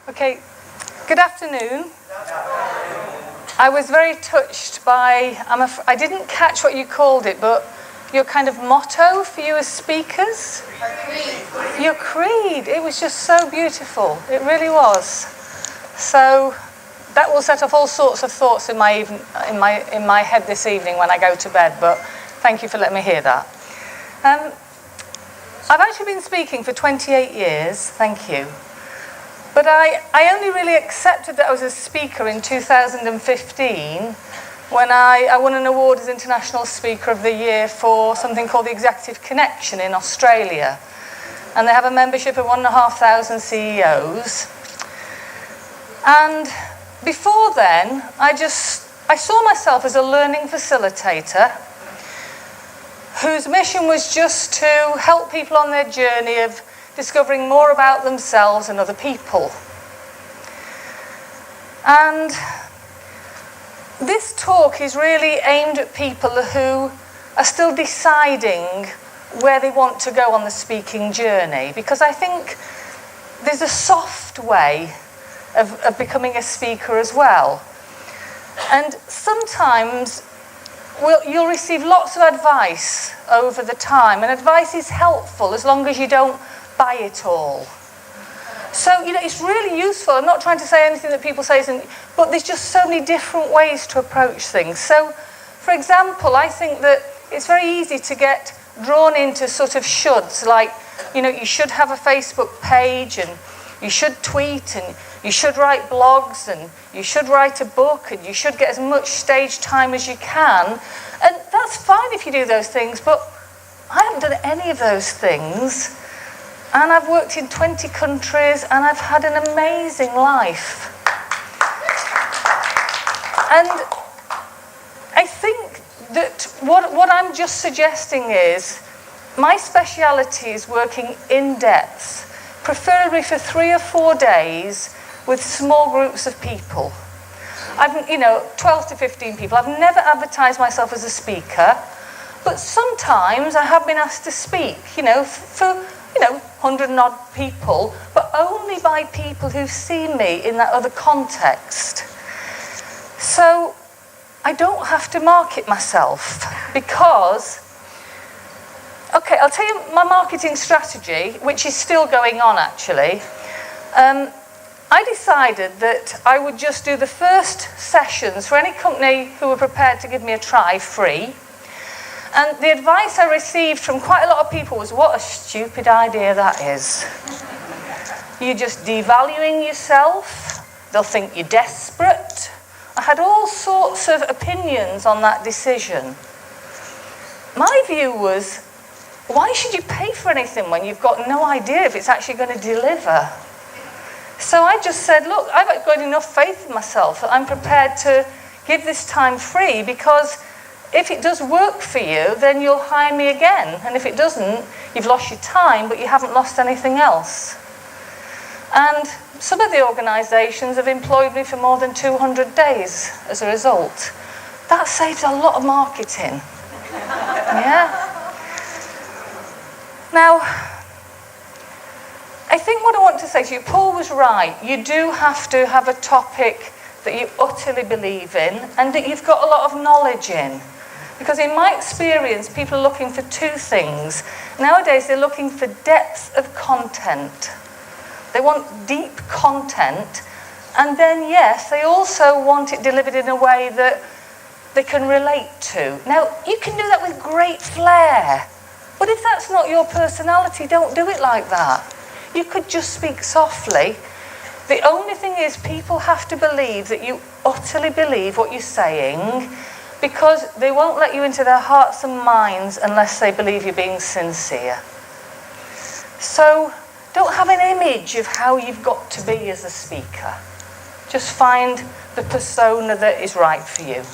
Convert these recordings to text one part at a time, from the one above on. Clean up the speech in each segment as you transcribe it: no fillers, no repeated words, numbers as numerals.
Okay, good afternoon. I was very touched by, I didn't catch what you called it, but your kind of motto for you as speakers? Creed. Your creed. It was just so beautiful. It really was. So that will set off all sorts of thoughts in my head this evening when I go to bed, but thank you for letting me hear that. I've actually been speaking for 28 years, thank you. But I only really accepted that I was a speaker in 2015 when I won an award as International Speaker of the Year for something called the Executive Connection in Australia. And they have a membership of 1,500 CEOs. And before then, I saw myself as a learning facilitator whose mission was just to help people on their journey of discovering more about themselves and other people. And this talk is really aimed at people who are still deciding where they want to go on the speaking journey, because I think there's a soft way of becoming a speaker as well. And sometimes you'll receive lots of advice over the time, and advice is helpful as long as you don't buy it all. So, it's really useful. I'm not trying to say anything that people say isn't, but there's just so many different ways to approach things. So, for example, I think that it's very easy to get drawn into sort of shoulds, like, you should have a Facebook page, and you should tweet, and you should write blogs, and you should write a book, and you should get as much stage time as you can. And that's fine if you do those things, but I haven't done any of those things. And I've worked in 20 countries, and I've had an amazing life. And I think that what I'm just suggesting is my speciality is working in depth, preferably for 3 or 4 days with small groups of people. 12 to 15 people. I've never advertised myself as a speaker, but sometimes I have been asked to speak, for 100 and odd people, but only by people who've seen me in that other context. So I don't have to market myself because, I'll tell you my marketing strategy, which is still going on actually. I decided that I would just do the first sessions for any company who were prepared to give me a try free. And the advice I received from quite a lot of people was, what a stupid idea that is. You're just devaluing yourself. They'll think you're desperate. I had all sorts of opinions on that decision. My view was, why should you pay for anything when you've got no idea if it's actually going to deliver? So I just said, look, I've got enough faith in myself that I'm prepared to give this time free, because if it does work for you, then you'll hire me again. And if it doesn't, you've lost your time, but you haven't lost anything else. And some of the organisations have employed me for more than 200 days as a result. That saves a lot of marketing. Yeah? Now, I think what I want to say to you, Paul was right. You do have to have a topic that you utterly believe in and that you've got a lot of knowledge in. Because in my experience, people are looking for 2 things. Nowadays, they're looking for depth of content. They want deep content. And then, yes, they also want it delivered in a way that they can relate to. Now, you can do that with great flair. But if that's not your personality, don't do it like that. You could just speak softly. The only thing is, people have to believe that you utterly believe what you're saying, because they won't let you into their hearts and minds unless they believe you're being sincere. So don't have an image of how you've got to be as a speaker. Just find the persona that is right for you.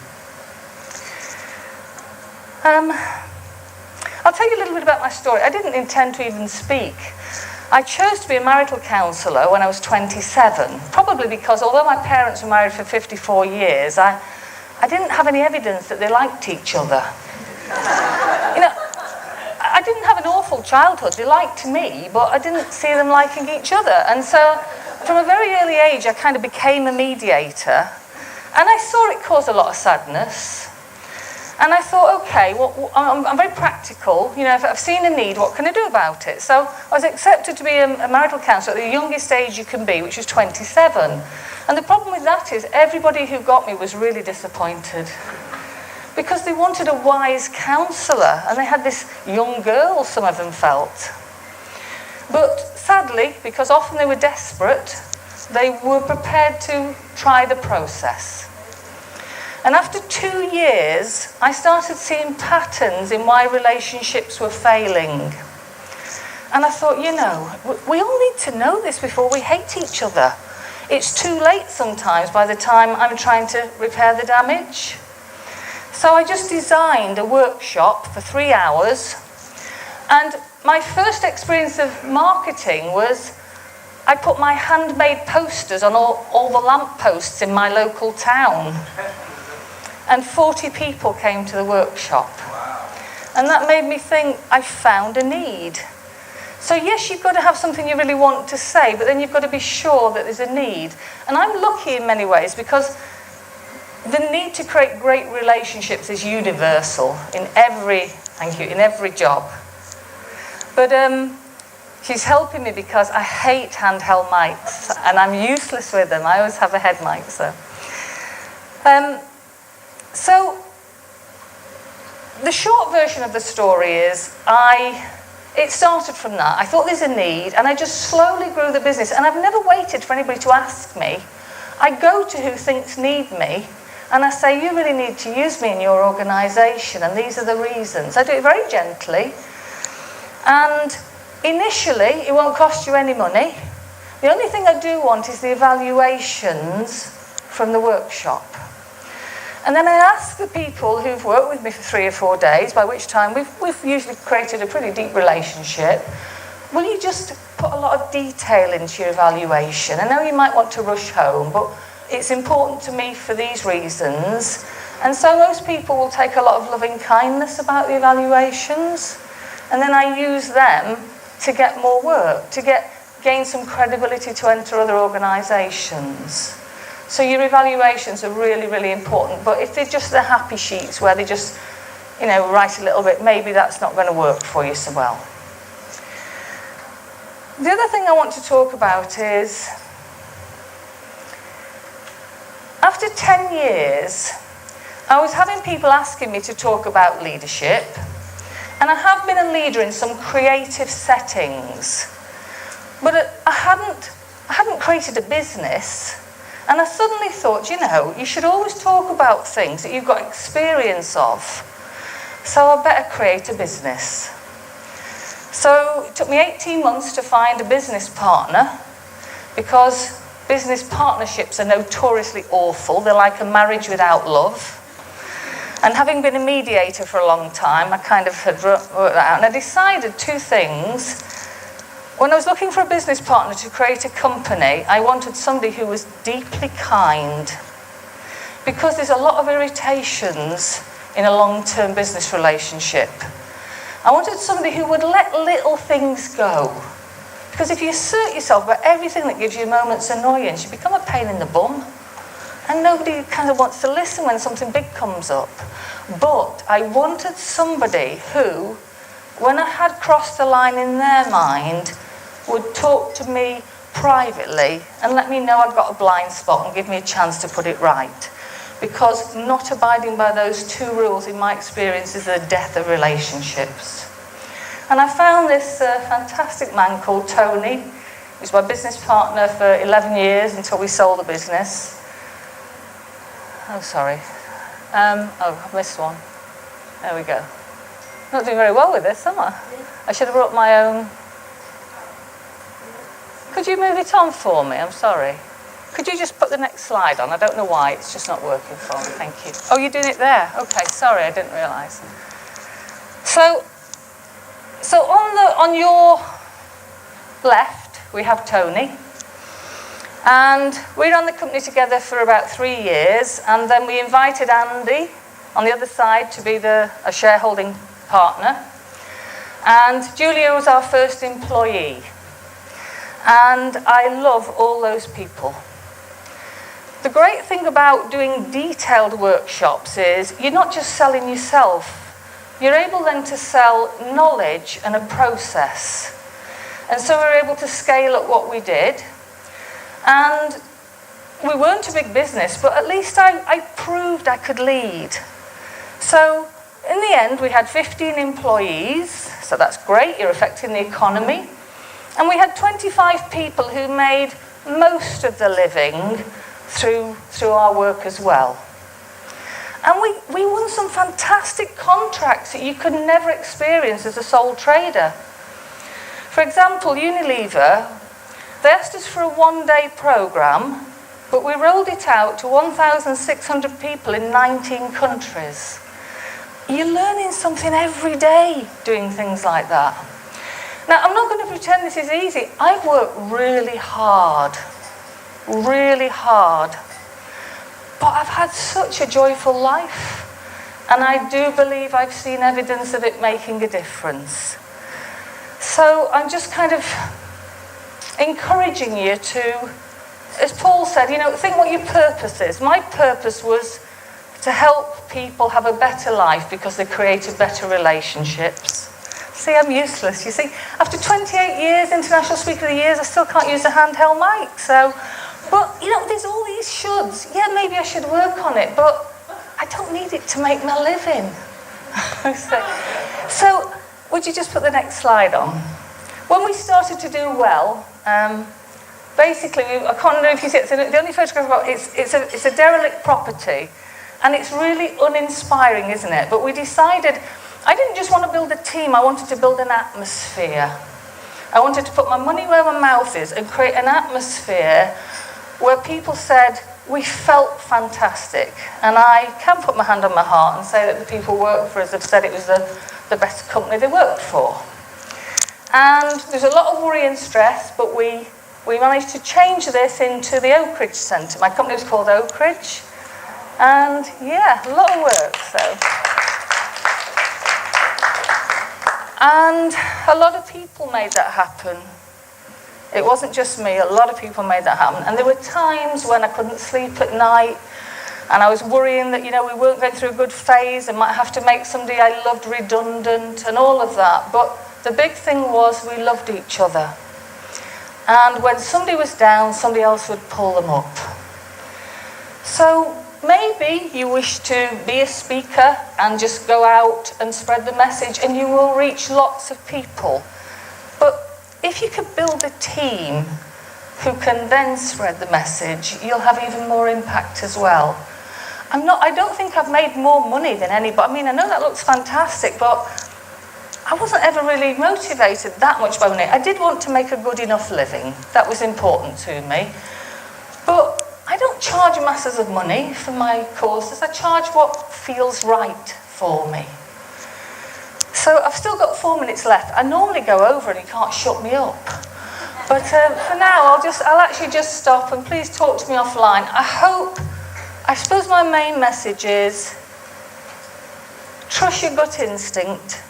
I'll tell you a little bit about my story. I didn't intend to even speak. I chose to be a marital counsellor when I was 27, probably because although my parents were married for 54 years, I didn't have any evidence that they liked each other. I didn't have an awful childhood. They liked me, but I didn't see them liking each other. And so from a very early age, I kind of became a mediator, and I saw it cause a lot of sadness. And I thought, okay, well, I'm very practical. You know, if I've seen a need, what can I do about it? So I was accepted to be a marital counsellor at the youngest age you can be, which was 27. And the problem with that is everybody who got me was really disappointed, because they wanted a wise counsellor, and they had this young girl, some of them felt. But sadly, because often they were desperate, they were prepared to try the process. And after 2 years, I started seeing patterns in why relationships were failing. And I thought, you know, we all need to know this before we hate each other. It's too late sometimes by the time I'm trying to repair the damage. So I just designed a workshop for 3 hours. And my first experience of marketing was I put my handmade posters on all the lampposts in my local town. And 40 people came to the workshop. Wow. And that made me think, I found a need. So yes, you've got to have something you really want to say, but then you've got to be sure that there's a need. And I'm lucky in many ways, because the need to create great relationships is universal in every job. But she's helping me because I hate handheld mics, and I'm useless with them. I always have a head mic, so. So, the short version of the story is, it started from that. I thought there's a need, and I just slowly grew the business. And I've never waited for anybody to ask me. I go to who thinks need me, and I say, you really need to use me in your organisation, and these are the reasons. I do it very gently. And initially, it won't cost you any money. The only thing I do want is the evaluations from the workshop. And then I ask the people who've worked with me for 3 or 4 days, by which time we've usually created a pretty deep relationship, will you just put a lot of detail into your evaluation? I know you might want to rush home, but it's important to me for these reasons. And so most people will take a lot of loving kindness about the evaluations, and then I use them to get more work, to gain some credibility to enter other organisations. So your evaluations are really, really important. But if they're just the happy sheets where they just, you know, write a little bit, maybe that's not going to work for you so well. The other thing I want to talk about is, after 10 years, I was having people asking me to talk about leadership. And I have been a leader in some creative settings. But I hadn't created a business. And I suddenly thought, you know, you should always talk about things that you've got experience of. So I better create a business. So it took me 18 months to find a business partner, because business partnerships are notoriously awful. They're like a marriage without love. And having been a mediator for a long time, I kind of had worked that out. And I decided 2 things. When I was looking for a business partner to create a company, I wanted somebody who was deeply kind, because there's a lot of irritations in a long-term business relationship. I wanted somebody who would let little things go, because if you assert yourself about everything that gives you a moment's annoyance, you become a pain in the bum, and nobody kind of wants to listen when something big comes up. But I wanted somebody who, when I had crossed the line in their mind, would talk to me privately and let me know I've got a blind spot and give me a chance to put it right. Because not abiding by those 2 rules, in my experience, is the death of relationships. And I found this fantastic man called Tony. He was my business partner for 11 years until we sold the business. Oh, sorry. I've missed one. There we go. Not doing very well with this, am I? I should have brought my own. Could you move it on for me? I'm sorry. Could you just put the next slide on? I don't know why, it's just not working for me. Thank you. Oh, you're doing it there? Okay, sorry, I didn't realise. So on your left, we have Tony. And we ran the company together for about 3 years, and then we invited Andy on the other side to be a shareholding partner. And Julia was our first employee. And I love all those people. The great thing about doing detailed workshops is you're not just selling yourself. You're able then to sell knowledge and a process. And so we were able to scale up what we did. And we weren't a big business, but at least I proved I could lead. So in the end, we had 15 employees. So that's great. You're affecting the economy. And we had 25 people who made most of the living through our work as well. And we won some fantastic contracts that you could never experience as a sole trader. For example, Unilever, they asked us for a one-day program, but we rolled it out to 1,600 people in 19 countries. You're learning something every day doing things like that. Now, I'm not going to pretend this is easy. I've worked really hard. But I've had such a joyful life. And I do believe I've seen evidence of it making a difference. So I'm just kind of encouraging you to, as Paul said, think what your purpose is. My purpose was to help people have a better life because they created better relationships. See, I'm useless, you see. After 28 years, International Speaker of the Year, I still can't use a handheld mic. But, there's all these shoulds. Yeah, maybe I should work on it, but I don't need it to make my living. So, would you just put the next slide on? When we started to do well, basically, I can't know if you see it, the only photograph I've got, it's a derelict property, and it's really uninspiring, isn't it? But we decided, I didn't just want to build a team, I wanted to build an atmosphere. I wanted to put my money where my mouth is and create an atmosphere where people said, we felt fantastic. And I can put my hand on my heart and say that the people who work for us have said it was the best company they worked for. And there's a lot of worry and stress, but we managed to change this into the Oak Ridge Centre. My company was called Oak Ridge. And yeah, a lot of work, so. And a lot of people made that happen. It wasn't just me, a lot of people made that happen. And there were times when I couldn't sleep at night, and I was worrying that, we weren't going through a good phase and might have to make somebody I loved redundant and all of that. But the big thing was we loved each other. And when somebody was down, somebody else would pull them up. So maybe you wish to be a speaker and just go out and spread the message, and you will reach lots of people. But if you could build a team who can then spread the message, you'll have even more impact as well. I don't think I've made more money than anybody. I know that looks fantastic, but I wasn't ever really motivated that much by money. I did want to make a good enough living. That was important to me. But I don't charge masses of money for my courses. I charge what feels right for me. So I've still got 4 minutes left. I normally go over and you can't shut me up. But for now, I'll actually just stop, and please talk to me offline. I suppose my main message is trust your gut instinct.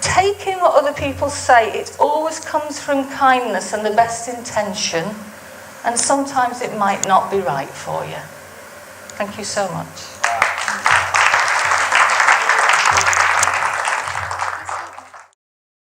Take in what other people say. It always comes from kindness and the best intention. And sometimes it might not be right for you. Thank you so much.